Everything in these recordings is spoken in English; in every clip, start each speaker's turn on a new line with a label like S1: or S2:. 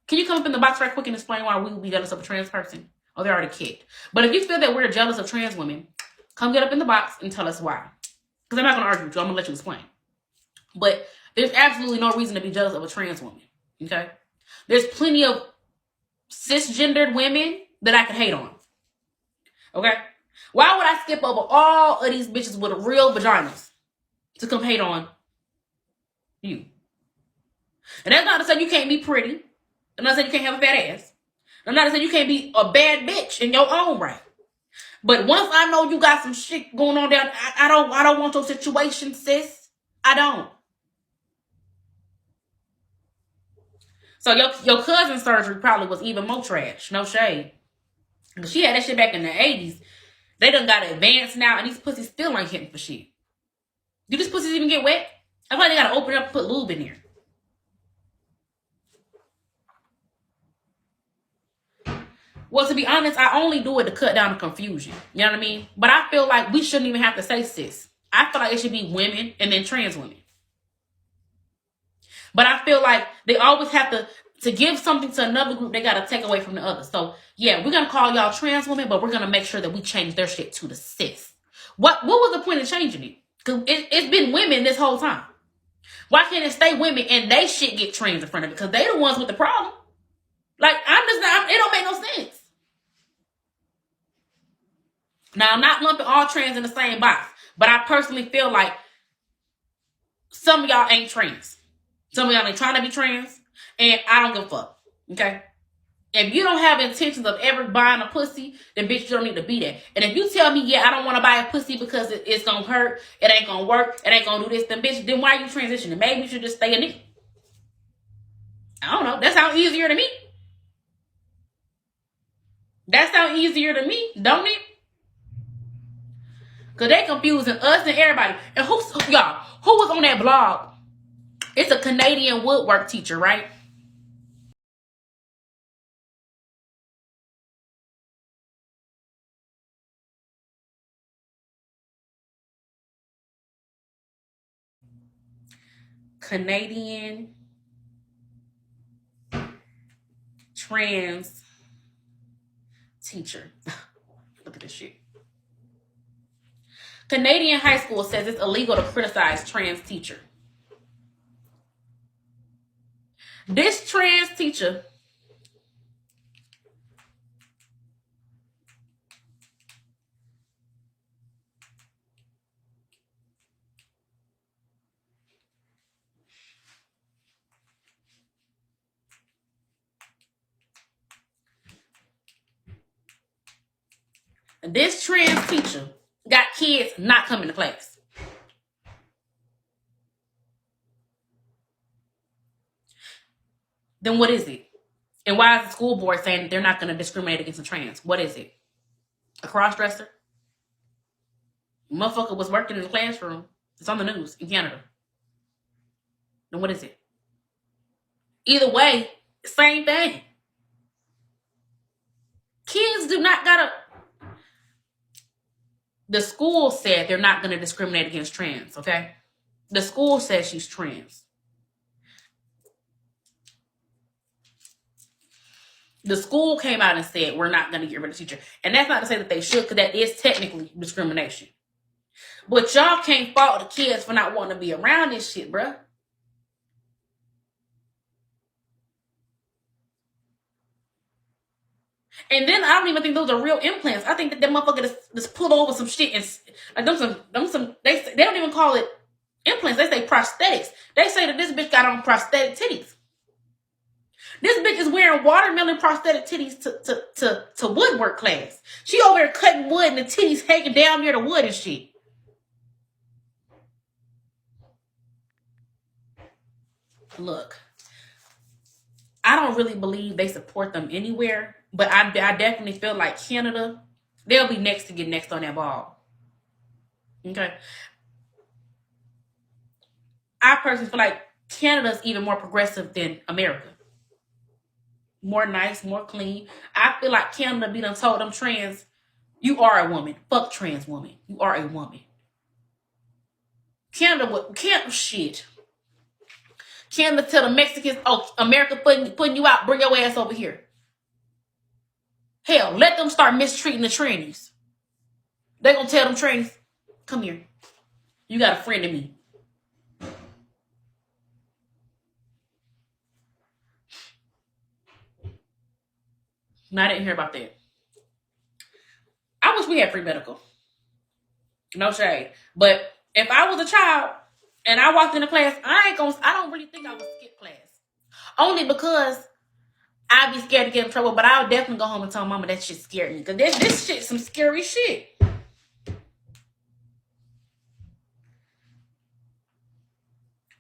S1: Can you come up in the box right quick and explain why we would be jealous of a trans person? Oh, they're already kicked. But if you feel that we're jealous of trans women, come get up in the box and tell us why. Because I'm not going to argue with you. I'm going to let you explain. But there's absolutely no reason to be jealous of a trans woman. Okay? There's plenty of cisgendered women that I could hate on. Okay? Why would I skip over all of these bitches with real vaginas to come hate on you? And that's not to say you can't be pretty. I'm not saying you can't have a fat ass. I'm not saying you can't be a bad bitch in your own right. But once I know you got some shit going on down, I don't want your situation, sis. I don't. So your cousin's surgery probably was even more trash. No shade. Because she had that shit back in the 80s. They done got advanced now, and these pussies still ain't hitting for shit. Do these pussies even get wet? I thought they gotta open it up and put lube in there. Well, to be honest, I only do it to cut down the confusion. You know what I mean? But I feel like we shouldn't even have to say cis. I feel like it should be women and then trans women. But I feel like they always have to give something to another group, they got to take away from the other. So, yeah, we're going to call y'all trans women, but we're going to make sure that we change their shit to the cis. What was the point of changing it? Because it's been women this whole time. Why can't it stay women and they shit get trans in front of it? Because they the ones with the problem. Like, it don't make no sense. Now, I'm not lumping all trans in the same box, but I personally feel like some of y'all ain't trans. Some of y'all ain't trying to be trans, and I don't give a fuck, okay? If you don't have intentions of ever buying a pussy, then bitch, you don't need to be there. And if you tell me, yeah, I don't want to buy a pussy because it's going to hurt, it ain't going to work, it ain't going to do this, then bitch, then why are you transitioning? Maybe you should just stay a nigga. I don't know. That sounds easier to me. That sounds easier to me, don't it? Because they confusing us and everybody. And who was on that blog? It's a Canadian woodwork teacher, right? Canadian trans teacher. Look at this shit. Canadian high school says it's illegal to criticize trans teacher. This trans teacher got kids not coming to class. Then what is it? And why is the school board saying they're not going to discriminate against the trans? What is it? A cross-dresser? Motherfucker was working in the classroom. It's on the news in Canada. Then what is it? Either way, same thing. Kids do not gotta. The school said they're not going to discriminate against trans, okay? The school says she's trans. The school came out and said we're not going to get rid of the teacher. And that's not to say that they should, because that is technically discrimination. But y'all can't fault the kids for not wanting to be around this shit, bruh. And then I don't even think those are real implants. I think that motherfucker just pulled over some shit and like they don't even call it implants. They say prosthetics. They say that this bitch got on prosthetic titties. This bitch is wearing watermelon prosthetic titties to woodwork class. She over there cutting wood and the titties hanging down near the wood and shit. Look, I don't really believe they support them anywhere, but I definitely feel like Canada, they'll be next to get next on that ball. Okay. I personally feel like Canada's even more progressive than America. More nice, more clean. I feel like Canada be done told them trans, you are a woman. Fuck trans woman. You are a woman. Canada Canada tell the Mexicans, oh, America putting you out, bring your ass over here. Hell, let them start mistreating the trannies. They gonna tell them trannies, come here. You got a friend in me. No, I didn't hear about that. I wish we had free medical. No shade. But if I was a child and I walked into class, I don't really think I would skip class. Only because I'd be scared to get in trouble, but I would definitely go home and tell mama that shit scared me. Because this shit some scary shit.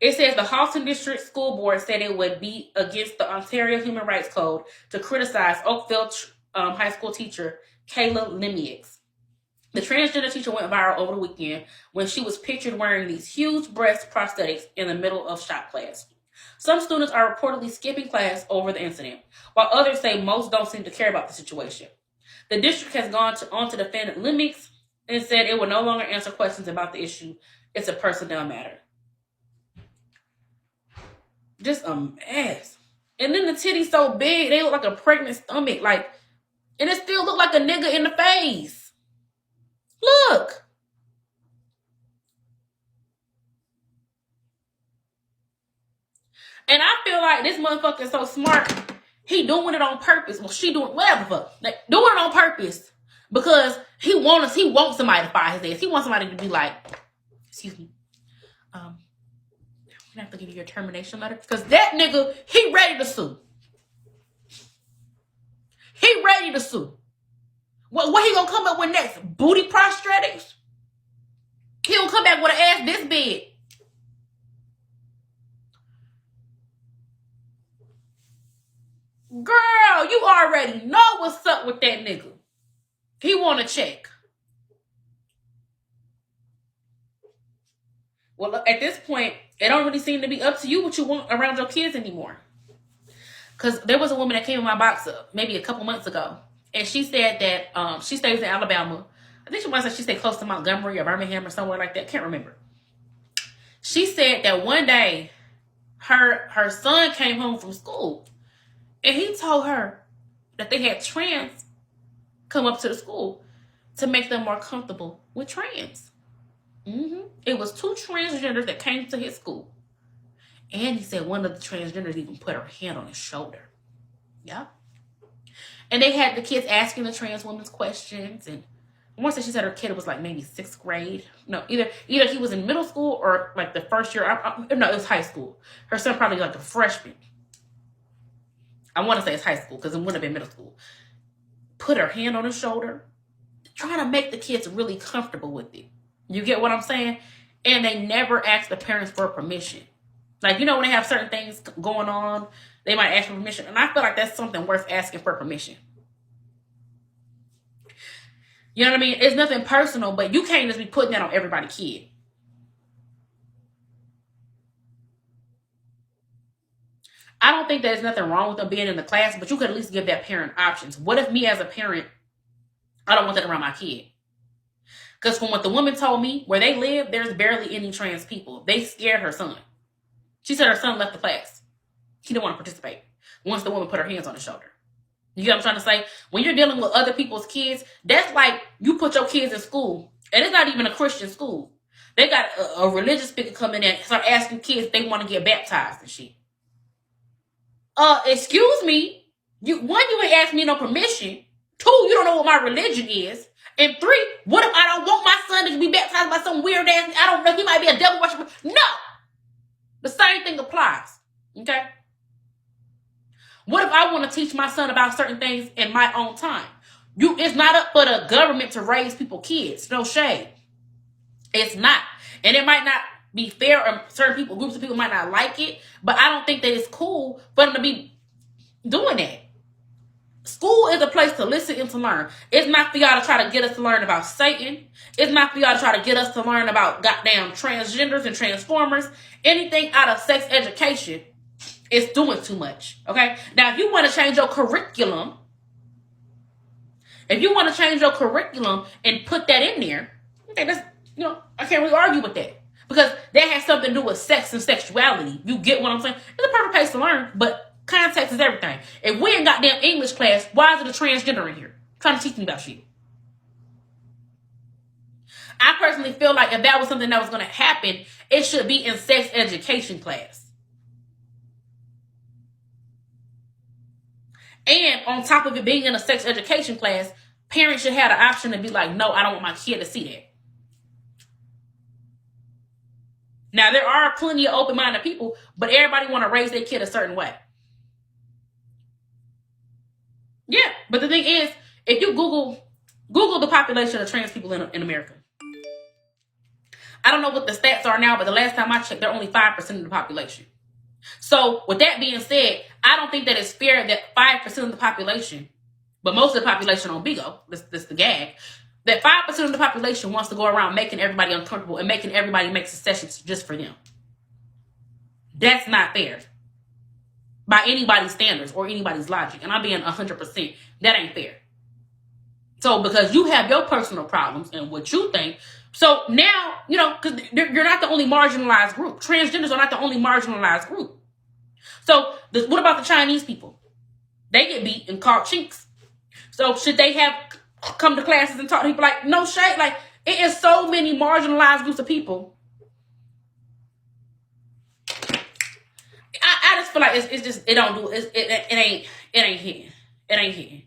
S1: It says the Halton District School Board said it would be against the Ontario Human Rights Code to criticize Oakville high school teacher Kayla Lemieux. The transgender teacher went viral over the weekend when she was pictured wearing these huge breast prosthetics in the middle of shop class. Some students are reportedly skipping class over the incident, while others say most don't seem to care about the situation. The district has gone on to defend Lemieux and said it will no longer answer questions about the issue. It's a personnel matter. Just a mess. And then the titties so big, they look like a pregnant stomach. And it still look like a nigga in the face. Look. And I feel like this motherfucker is so smart. He doing it on purpose. Well, she doing whatever fuck. Doing it on purpose. Because he wants somebody to fire his ass. He wants somebody to be like, excuse me. I have to give you your termination letter. Because that nigga, he ready to sue. He ready to sue. What he gonna come up with next? Booty prosthetics? He gonna come back with an ass this big. Girl, you already know what's up with that nigga. He want a check. Well, at this point, it don't really seem to be up to you what you want around your kids anymore. Because there was a woman that came in my box maybe a couple months ago. And she said that she stays in Alabama. I think she stayed close to Montgomery or Birmingham or somewhere like that. Can't remember. She said that one day her son came home from school. And he told her that they had trans come up to the school to make them more comfortable with trans. It was 2 transgenders that came to his school. And he said one of the transgenders even put her hand on his shoulder. Yeah. And they had the kids asking the trans women's questions. And once she said her kid was like maybe 6th grade. No, either he was in middle school or like the first year. No, it was high school. Her son probably like a freshman. I want to say it's high school because it wouldn't have been middle school. Put her hand on his shoulder. Trying to make the kids really comfortable with it. You get what I'm saying? And they never ask the parents for permission. Like, when they have certain things going on, they might ask for permission. And I feel like that's something worth asking for permission. You know what I mean? It's nothing personal, but you can't just be putting that on everybody's kid. I don't think there's nothing wrong with them being in the class, but you could at least give that parent options. What if me as a parent, I don't want that around my kid? Because from what the woman told me, where they live, there's barely any trans people. They scared her son. She said her son left the class. He didn't want to participate once the woman put her hands on his shoulder. You get what I'm trying to say? When you're dealing with other people's kids, that's like you put your kids in school, and it's not even a Christian school. They got a religious speaker come in and start asking kids if they want to get baptized and shit. Excuse me. One, you ain't asked me no permission. 2, you don't know what my religion is. And 3, what if I don't want my son to be baptized by some weird ass, I don't know, he might be a devil worshiper. No! The same thing applies. Okay? What if I want to teach my son about certain things in my own time? It's not up for the government to raise people's kids. No shade. It's not. And it might not be fair, or certain groups of people might not like it, but I don't think that it's cool for them to be doing that. School is a place to listen and to learn. It's not for y'all to try to get us to learn about Satan. It's not for y'all to try to get us to learn about goddamn transgenders and transformers. Anything out of sex education is doing too much. Okay? Now, if you want to change your curriculum, and put that in there, okay, that's, I can't really argue with that. Because that has something to do with sex and sexuality. You get what I'm saying? It's a perfect place to learn, but context is everything. If we ain't got damn English class, why is it a transgender in here? Trying to teach me about shit. I personally feel like if that was something that was going to happen, it should be in sex education class. And on top of it being in a sex education class, parents should have the option to be like, no, I don't want my kid to see that. Now, there are plenty of open-minded people, but everybody want to raise their kid a certain way. Yeah, but the thing is, if you Google the population of trans people in America. I don't know what the stats are now, but the last time I checked, they're only 5% of the population. So, with that being said, I don't think that it's fair that 5% of the population, but most of the population on Bigo, this the gag, that 5% of the population wants to go around making everybody uncomfortable and making everybody make concessions just for them. That's not fair. By anybody's standards or anybody's logic. And I'm being 100%. That ain't fair. So, because you have your personal problems and what you think, so now, you know, because you're not the only marginalized group. Transgenders are not the only marginalized group. So, what about the Chinese people? They get beat and called chinks. So, should they have come to classes and talk to people like, no shade? Like, it is so many marginalized groups of people. I just feel like it's just, it don't do, it ain't hitting. It ain't hitting.